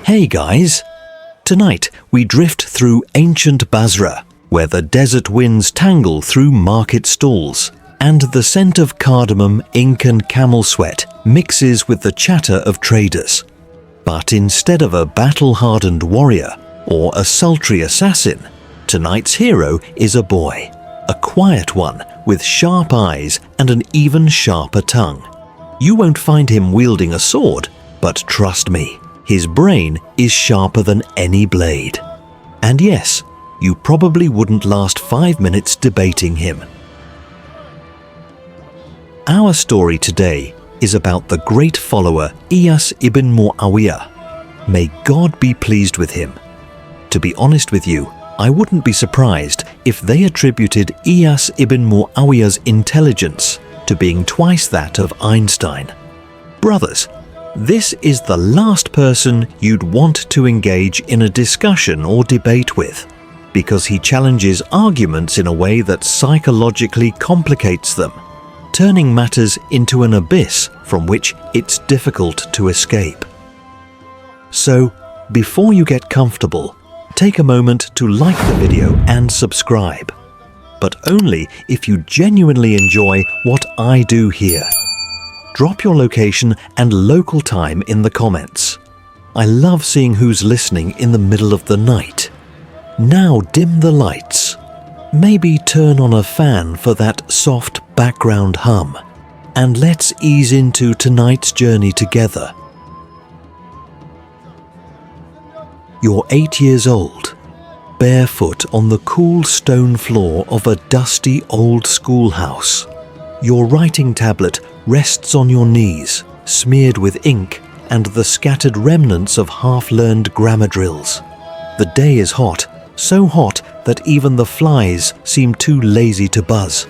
Hey guys! Tonight we drift through ancient Basra, where the desert winds tangle through market stalls, and the scent of cardamom, ink and camel sweat mixes with the chatter of traders. But instead of a battle-hardened warrior or a sultry assassin, tonight's hero is a boy, a quiet one with sharp eyes and an even sharper tongue. You won't find him wielding a sword, but trust me, his brain is sharper than any blade. And yes, you probably wouldn't last 5 minutes debating him. Our story today is about the great follower Ayas ibn Muawiyah. May God be pleased with him. To be honest with you, I wouldn't be surprised if they attributed Ayas ibn Muawiyah's intelligence to being twice that of Einstein. Brothers, this is the last person you'd want to engage in a discussion or debate with, because he challenges arguments in a way that psychologically complicates them, turning matters into an abyss from which it's difficult to escape. So, before you get comfortable, take a moment to like the video and subscribe, but only if you genuinely enjoy what I do here. Drop your location and local time in the comments. I love seeing who's listening in the middle of the night. Now dim the lights. Maybe turn on a fan for that soft background hum, and let's ease into tonight's journey together. You're 8 years old, barefoot on the cool stone floor of a dusty old schoolhouse. Your writing tablet rests on your knees, smeared with ink and the scattered remnants of half-learned grammar drills. The day is hot, so hot that even the flies seem too lazy to buzz.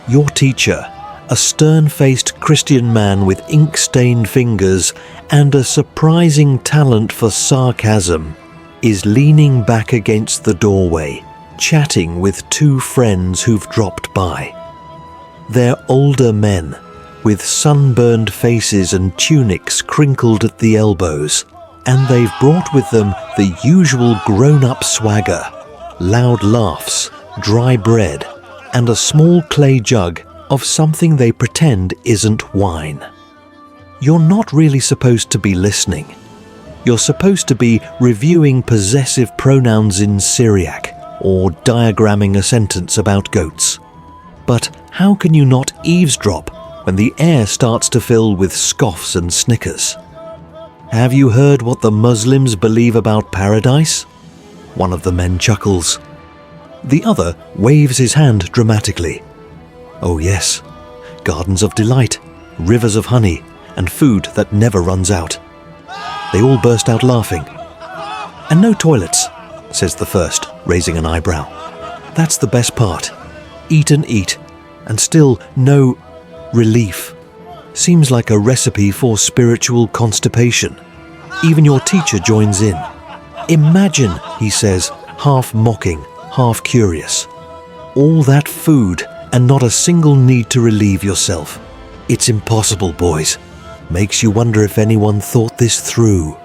Your teacher, a stern-faced Christian man with ink-stained fingers and a surprising talent for sarcasm, is leaning back against the doorway, chatting with 2 friends who've dropped by. They're older men, with sunburned faces and tunics crinkled at the elbows, and they've brought with them the usual grown-up swagger, loud laughs, dry bread, and a small clay jug of something they pretend isn't wine. You're not really supposed to be listening. You're supposed to be reviewing possessive pronouns in Syriac or diagramming a sentence about goats. But how can you not eavesdrop when the air starts to fill with scoffs and snickers? Have you heard what the Muslims believe about paradise? One of the men chuckles. The other waves his hand dramatically. Oh yes, gardens of delight, rivers of honey, and food that never runs out. They all burst out laughing. And no toilets, says the first, raising an eyebrow. That's the best part. Eat and eat, and still no relief. Seems like a recipe for spiritual constipation. Even your teacher joins in. Imagine, he says, half mocking, half curious. All that food and not a single need to relieve yourself. It's impossible, boys. Makes you wonder if anyone thought this through.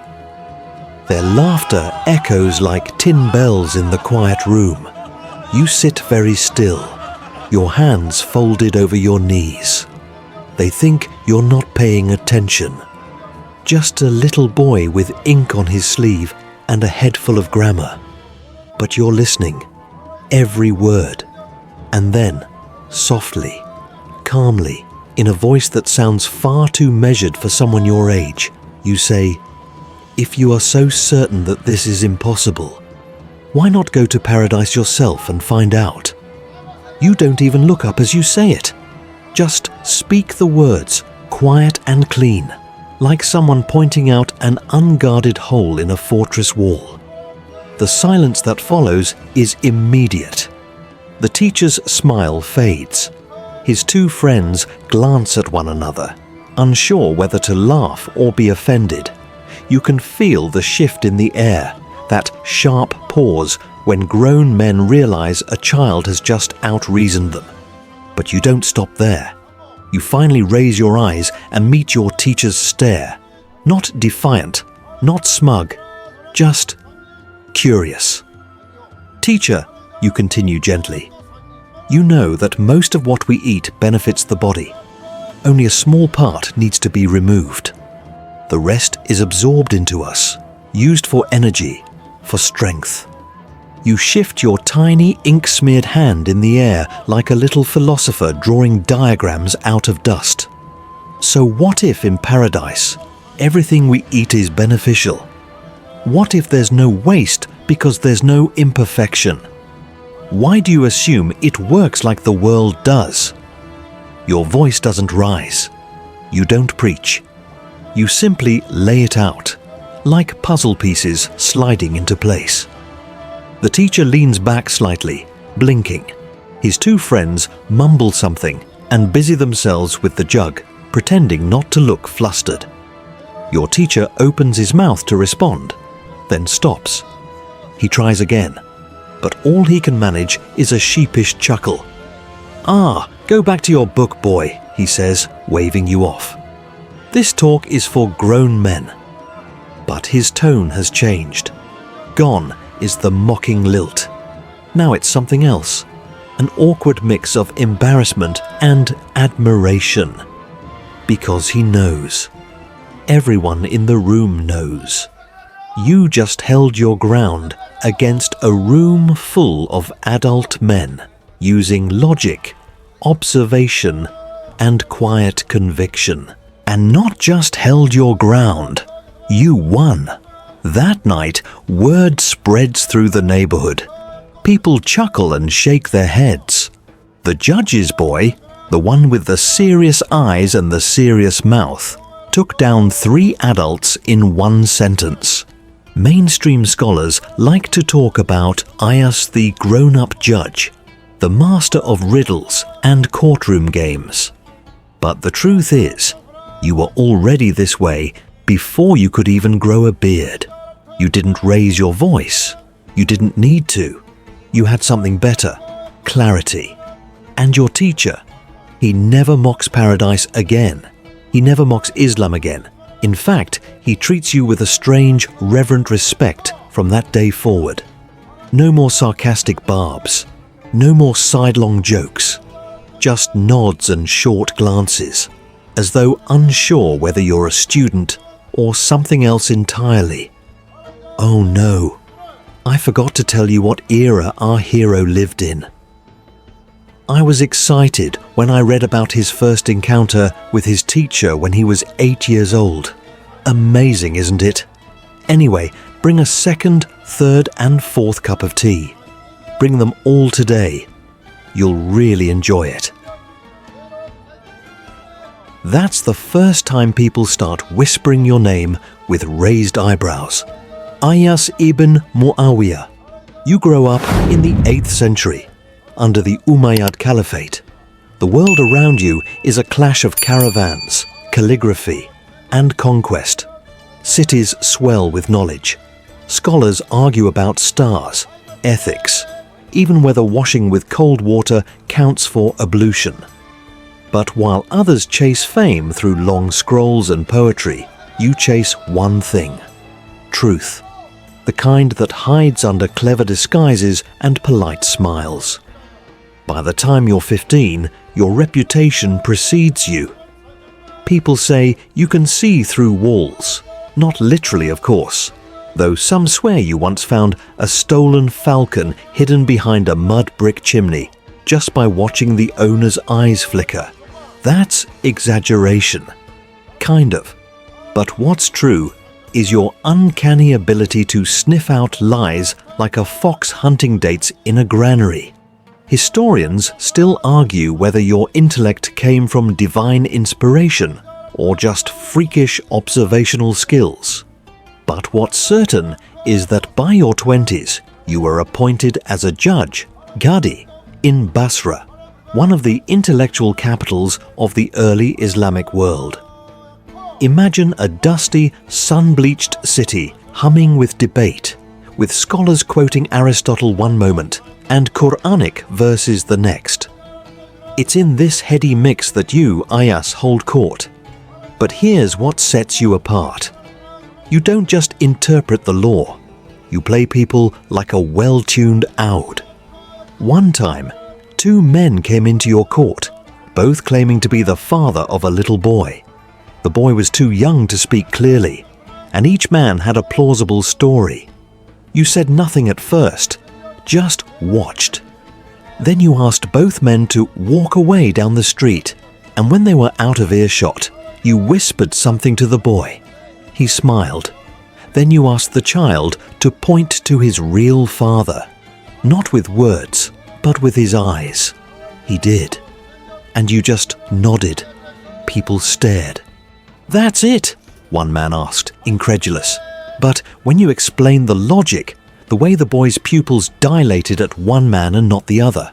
Their laughter echoes like tin bells in the quiet room. You sit very still, your hands folded over your knees. They think you're not paying attention. Just a little boy with ink on his sleeve and a head full of grammar. But you're listening, every word. And then, softly, calmly, in a voice that sounds far too measured for someone your age, you say, "If you are so certain that this is impossible, why not go to paradise yourself and find out?" You don't even look up as you say it. Just speak the words, quiet and clean, like someone pointing out an unguarded hole in a fortress wall. The silence that follows is immediate. The teacher's smile fades. His 2 friends glance at one another, unsure whether to laugh or be offended. You can feel the shift in the air, that sharp pause when grown men realize a child has just out-reasoned them. But you don't stop there. You finally raise your eyes and meet your teacher's stare. Not defiant, not smug, just curious. Teacher, you continue gently, you know that most of what we eat benefits the body. Only a small part needs to be removed. The rest is absorbed into us, used for energy, for strength. You shift your tiny ink-smeared hand in the air like a little philosopher drawing diagrams out of dust. So what if in paradise, everything we eat is beneficial? What if there's no waste because there's no imperfection? Why do you assume it works like the world does? Your voice doesn't rise. You don't preach. You simply lay it out, like puzzle pieces sliding into place. The teacher leans back slightly, blinking. His two friends mumble something and busy themselves with the jug, pretending not to look flustered. Your teacher opens his mouth to respond, then stops. He tries again, but all he can manage is a sheepish chuckle. "Ah, go back to your book, boy," he says, waving you off. "This talk is for grown men." But his tone has changed. Gone is the mocking lilt. Now it's something else, an awkward mix of embarrassment and admiration. Because he knows. Everyone in the room knows. You just held your ground against a room full of adult men, using logic, observation, and quiet conviction. And not just held your ground, you won. That night, word spreads through the neighborhood. People chuckle and shake their heads. The judge's boy, the one with the serious eyes and the serious mouth, took down 3 adults in one sentence. Mainstream scholars like to talk about Ayas the grown-up judge, the master of riddles and courtroom games. But the truth is, you were already this way before you could even grow a beard. You didn't raise your voice. You didn't need to. You had something better, clarity. And your teacher, he never mocks paradise again. He never mocks Islam again. In fact, he treats you with a strange, reverent respect from that day forward. No more sarcastic barbs. No more sidelong jokes. Just nods and short glances, as though unsure whether you're a student or something else entirely. Oh no, I forgot to tell you what era our hero lived in. I was excited when I read about his first encounter with his teacher when he was 8 years old. Amazing, isn't it? Anyway, bring a second, third, and fourth cup of tea. Bring them all today. You'll really enjoy it. That's the first time people start whispering your name with raised eyebrows. Ayas ibn Muawiyah. You grow up in the 8th century, under the Umayyad Caliphate. The world around you is a clash of caravans, calligraphy, and conquest. Cities swell with knowledge. Scholars argue about stars, ethics, even whether washing with cold water counts for ablution. But while others chase fame through long scrolls and poetry, you chase one thing: truth. The kind that hides under clever disguises and polite smiles. By the time you're 15, your reputation precedes you. People say you can see through walls. Not literally, of course, though some swear you once found a stolen falcon hidden behind a mud brick chimney just by watching the owner's eyes flicker. That's exaggeration. Kind of. But what's true is your uncanny ability to sniff out lies like a fox hunting dates in a granary. Historians still argue whether your intellect came from divine inspiration or just freakish observational skills. But what's certain is that by your 20s, you were appointed as a judge, Qadi, in Basra, one of the intellectual capitals of the early Islamic world. Imagine a dusty, sun-bleached city humming with debate, with scholars quoting Aristotle one moment and Quranic verses the next. It's in this heady mix that you, Ayas, hold court. But here's what sets you apart. You don't just interpret the law. You play people like a well-tuned oud. One time, 2 men came into your court, both claiming to be the father of a little boy. The boy was too young to speak clearly, and each man had a plausible story. You said nothing at first, just watched. Then you asked both men to walk away down the street, and when they were out of earshot, you whispered something to the boy. He smiled. Then you asked the child to point to his real father, not with words, but with his eyes. He did. And you just nodded. People stared. "That's it?" one man asked, incredulous. But when you explained the logic, the way the boy's pupils dilated at one man and not the other,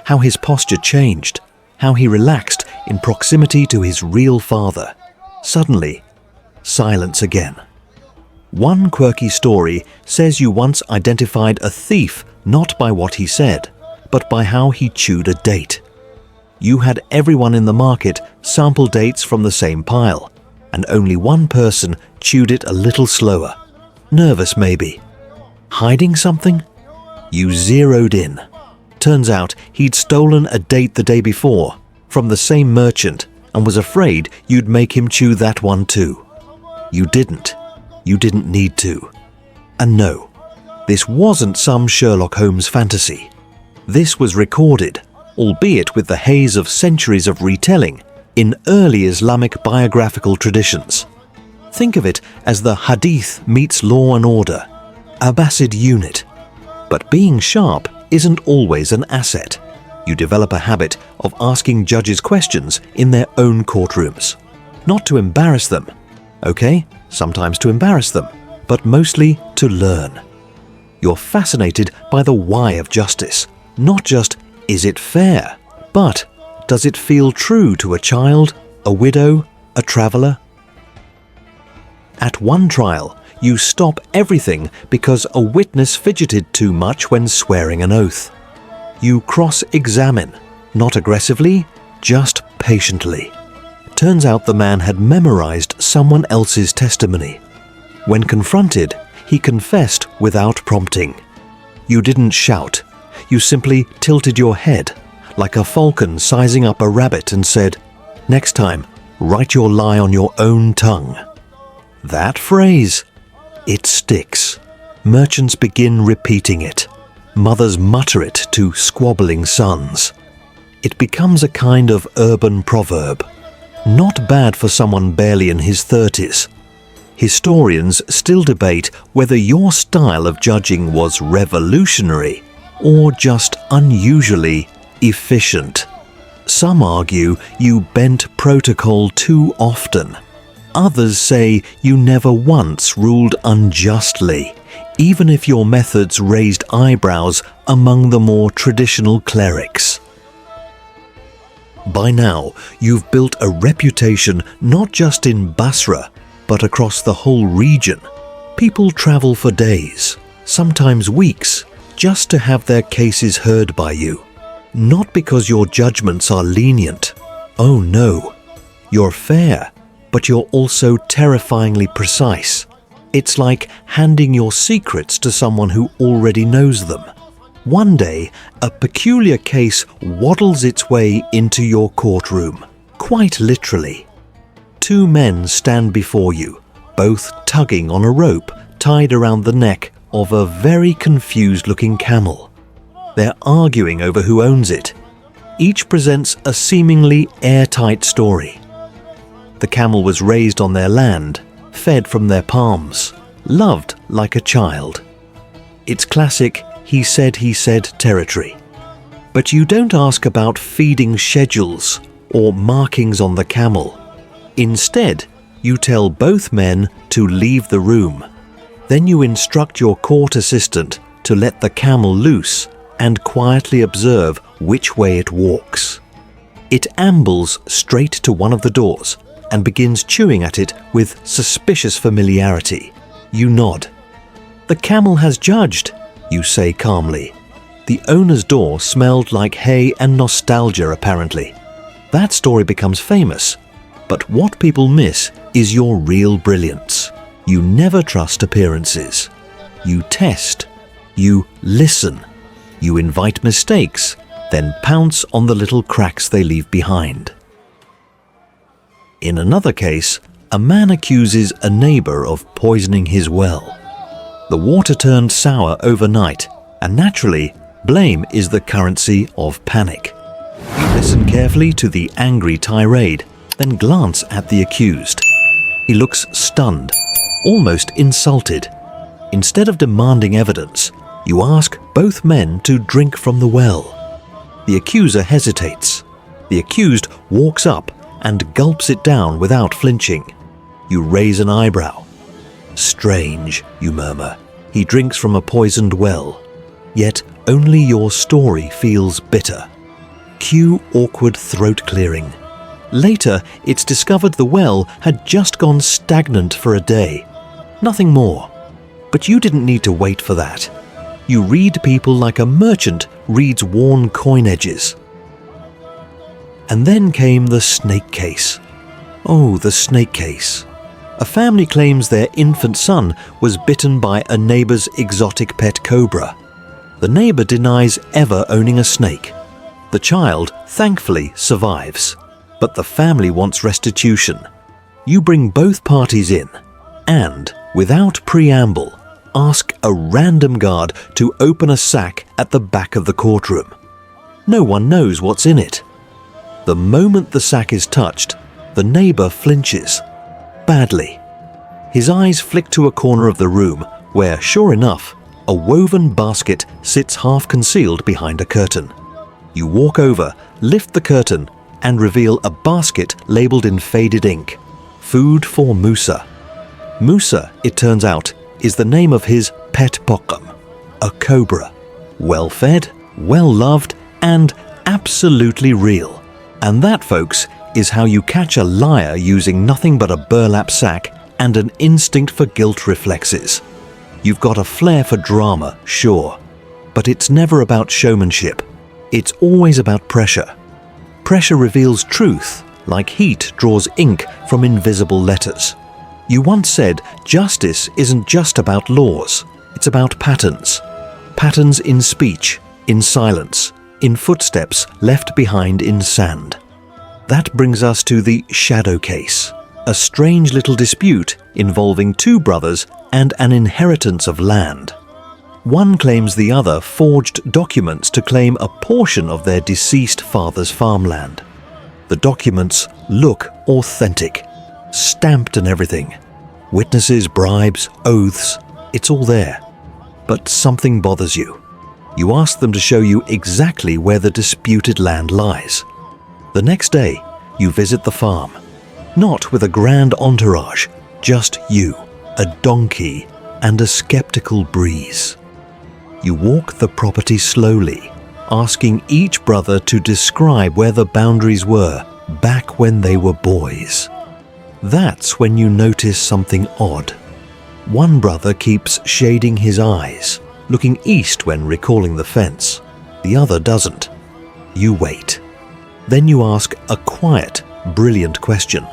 how his posture changed, how he relaxed in proximity to his real father, suddenly, silence again. One quirky story says you once identified a thief not by what he said, but by how he chewed a date. You had everyone in the market sample dates from the same pile, and only one person chewed it a little slower. Nervous, maybe. Hiding something? You zeroed in. Turns out he'd stolen a date the day before from the same merchant and was afraid you'd make him chew that one too. You didn't. You didn't need to. And no, this wasn't some Sherlock Holmes fantasy. This was recorded, albeit with the haze of centuries of retelling, in early Islamic biographical traditions. Think of it as the Hadith meets Law and Order, Abbasid unit. But being sharp isn't always an asset. You develop a habit of asking judges questions in their own courtrooms. Not to embarrass them, okay? Sometimes to embarrass them, but mostly to learn. You're fascinated by the why of justice, not just is it fair, but does it feel true to a child, a widow, a traveller? At one trial, you stop everything because a witness fidgeted too much when swearing an oath. You cross-examine, not aggressively, just patiently. Turns out the man had memorized someone else's testimony. When confronted, he confessed without prompting. You didn't shout. You simply tilted your head, like a falcon sizing up a rabbit, and said, "Next time, write your lie on your own tongue." That phrase, it sticks. Merchants begin repeating it. Mothers mutter it to squabbling sons. It becomes a kind of urban proverb. Not bad for someone barely in his 30s. Historians still debate whether your style of judging was revolutionary or just unusually efficient. Some argue you bent protocol too often. Others say you never once ruled unjustly, even if your methods raised eyebrows among the more traditional clerics. By now, you've built a reputation not just in Basra, but across the whole region. People travel for days, sometimes weeks, just to have their cases heard by you. Not because your judgments are lenient. Oh no. You're fair, but you're also terrifyingly precise. It's like handing your secrets to someone who already knows them. One day, a peculiar case waddles its way into your courtroom, quite literally. 2 men stand before you, both tugging on a rope tied around the neck of a very confused-looking camel. They're arguing over who owns it. Each presents a seemingly airtight story. The camel was raised on their land, fed from their palms, loved like a child. It's classic he said territory. But you don't ask about feeding schedules or markings on the camel. Instead, you tell both men to leave the room. Then you instruct your court assistant to let the camel loose and quietly observe which way it walks. It ambles straight to one of the doors and begins chewing at it with suspicious familiarity. You nod. "The camel has judged," you say calmly. The owner's door smelled like hay and nostalgia, apparently. That story becomes famous, but what people miss is your real brilliance. You never trust appearances. You test. You listen. You invite mistakes, then pounce on the little cracks they leave behind. In another case, a man accuses a neighbor of poisoning his well. The water turned sour overnight, and naturally, blame is the currency of panic. You listen carefully to the angry tirade, then glance at the accused. He looks stunned, almost insulted. Instead of demanding evidence, you ask both men to drink from the well. The accuser hesitates. The accused walks up and gulps it down without flinching. You raise an eyebrow. Strange, you murmur. He drinks from a poisoned well. Yet only your story feels bitter. Cue awkward throat clearing. Later, it's discovered the well had just gone stagnant for a day. Nothing more. But you didn't need to wait for that. You read people like a merchant reads worn coin edges. And then came the snake case. Oh, the snake case. A family claims their infant son was bitten by a neighbor's exotic pet cobra. The neighbor denies ever owning a snake. The child, thankfully, survives. But the family wants restitution. You bring both parties in and, without preamble, ask a random guard to open a sack at the back of the courtroom. No one knows what's in it. The moment the sack is touched, the neighbor flinches. Badly. His eyes flick to a corner of the room where, sure enough, a woven basket sits half concealed behind a curtain. You walk over, lift the curtain, and reveal a basket labeled in faded ink. Food for Musa. Musa, it turns out, is the name of his pet possum, a cobra. Well-fed, well-loved, and absolutely real. And that, folks, is how you catch a liar using nothing but a burlap sack and an instinct for guilt reflexes. You've got a flair for drama, sure, but it's never about showmanship. It's always about pressure. Pressure reveals truth, like heat draws ink from invisible letters. You once said justice isn't just about laws, it's about patterns. Patterns in speech, in silence, in footsteps left behind in sand. That brings us to the shadow case, a strange little dispute involving two brothers and an inheritance of land. One claims the other forged documents to claim a portion of their deceased father's farmland. The documents look authentic, stamped and everything. Witnesses, bribes, oaths, it's all there. But something bothers you. You ask them to show you exactly where the disputed land lies. The next day, you visit the farm. Not with a grand entourage, just you, a donkey, and a skeptical breeze. You walk the property slowly, asking each brother to describe where the boundaries were back when they were boys. That's when you notice something odd. One brother keeps shading his eyes, looking east when recalling the fence. The other doesn't. You wait. Then you ask a quiet, brilliant question.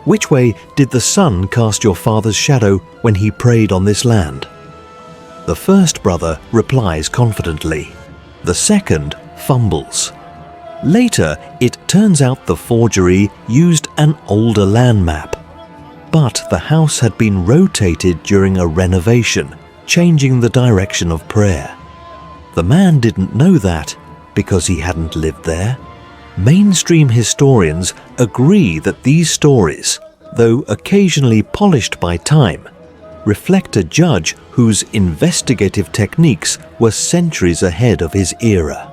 Which way did the sun cast your father's shadow when he prayed on this land? The first brother replies confidently. The second fumbles. Later, it turns out the forgery used an older land map. But the house had been rotated during a renovation, changing the direction of prayer. The man didn't know that because he hadn't lived there. Mainstream historians agree that these stories, though occasionally polished by time, reflect a judge whose investigative techniques were centuries ahead of his era.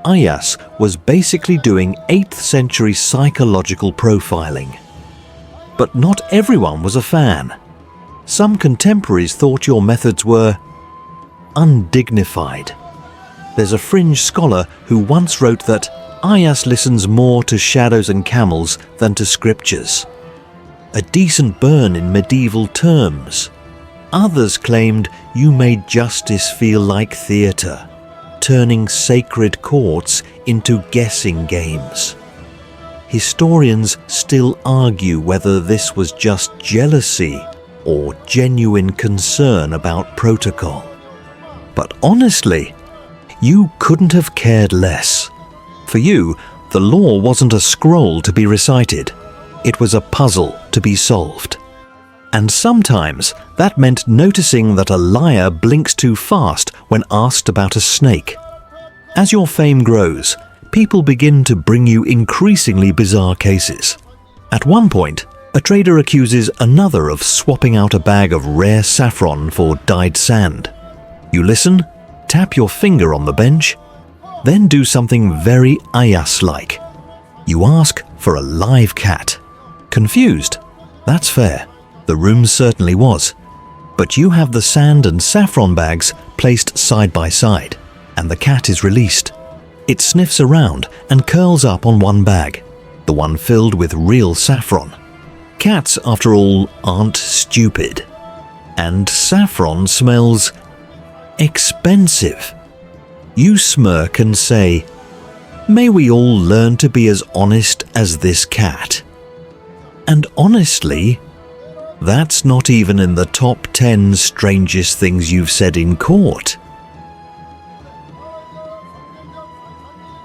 Ayas was basically doing 8th century psychological profiling. But not everyone was a fan. Some contemporaries thought your methods were undignified. There's a fringe scholar who once wrote that Ayas listens more to shadows and camels than to scriptures. A decent burn in medieval terms. Others claimed you made justice feel like theatre, turning sacred courts into guessing games. Historians still argue whether this was just jealousy or genuine concern about protocol. But honestly, you couldn't have cared less. For you, the law wasn't a scroll to be recited. It was a puzzle to be solved. And sometimes that meant noticing that a liar blinks too fast when asked about a snake. As your fame grows, people begin to bring you increasingly bizarre cases. At one point, a trader accuses another of swapping out a bag of rare saffron for dyed sand. You listen, tap your finger on the bench, then do something very Ayas-like. You ask for a live cat. Confused? That's fair. The room certainly was. But you have the sand and saffron bags placed side by side, and the cat is released. It sniffs around and curls up on one bag, the one filled with real saffron. Cats, after all, aren't stupid. And saffron smells expensive. You smirk and say, "May we all learn to be as honest as this cat." And honestly, that's not even in the top 10 strangest things you've said in court.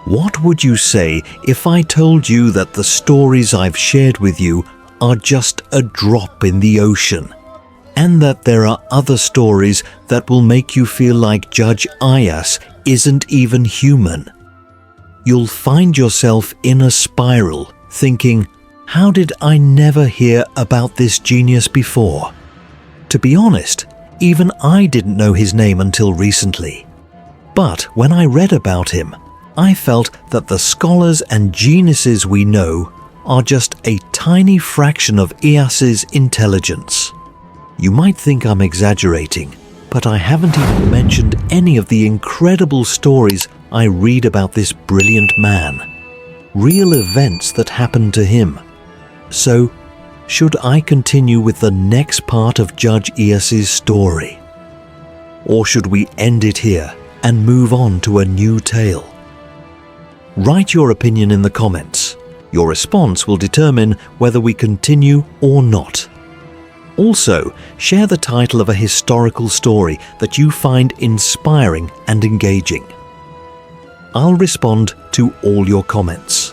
What would you say if I told you that the stories I've shared with you are just a drop in the ocean, and that there are other stories that will make you feel like Judge Ayas isn't even human? You'll find yourself in a spiral, thinking, how did I never hear about this genius before? To be honest, even I didn't know his name until recently. But when I read about him, I felt that the scholars and geniuses we know are just a tiny fraction of Ayas's intelligence. You might think I'm exaggerating, but I haven't even mentioned any of the incredible stories I read about this brilliant man. Real events that happened to him. So, should I continue with the next part of Judge Ayas's story? Or should we end it here and move on to a new tale? Write your opinion in the comments. Your response will determine whether we continue or not. Also, share the title of a historical story that you find inspiring and engaging. I'll respond to all your comments.